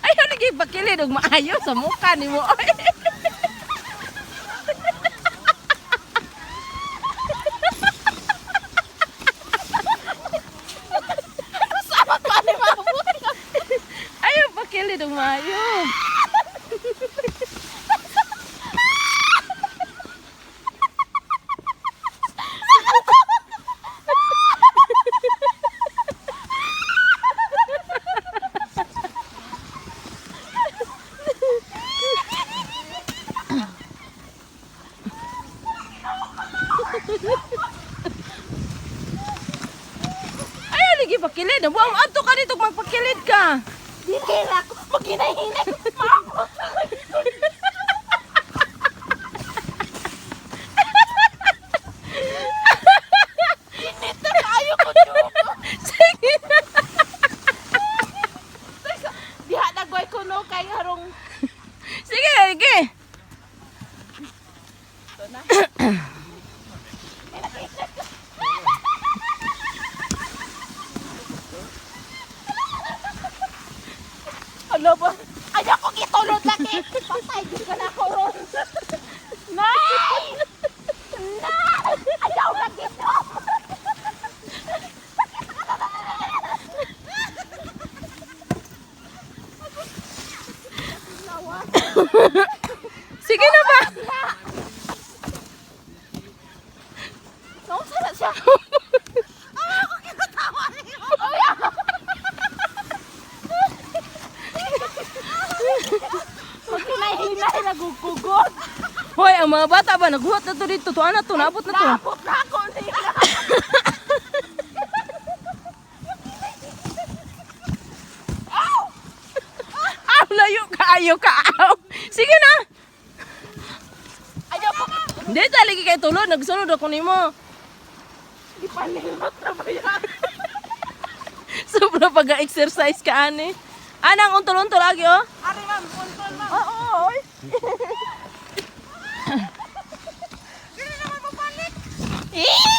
Ayaw lagi pakilid og maayo sa mukha ni mo. Sama pa ni mabot. Ayaw pakilid og maayo. Ayaw lagi pakilid. Buang ato ka dito magpakilid ka. Dili na ako. Maghinay-hinay. Init na kayo ko doon. Sige. Diha nagway ko no kay harong. Sige, sige. Ito na. Ano ba? Ayaw ko gitulod lagi. Patay din ka na ako ron. Nay! Nay! Ayaw lagi to. Sige na ba? Naunsa na siya. Ako kinatawa niyo. Maghinay-hinay nagugugod. Hoy, ang mga bata ba naghuhat na to dito? Tuan na to, naabot na to. Napot na ako nila. Aw, layo ka, ayo ka, aw. Sige na. Ayaw ko. Hindi, taligi kay tulod. Nagsunod ako nimo. Di pa nilimot na ba yan? Sobra pag-exercise ka, ani. Anang untol-untol lagi, oh. Ari ma'am, kontrol ma'am. Oo, oy. Hindi naman mabalik. Eh!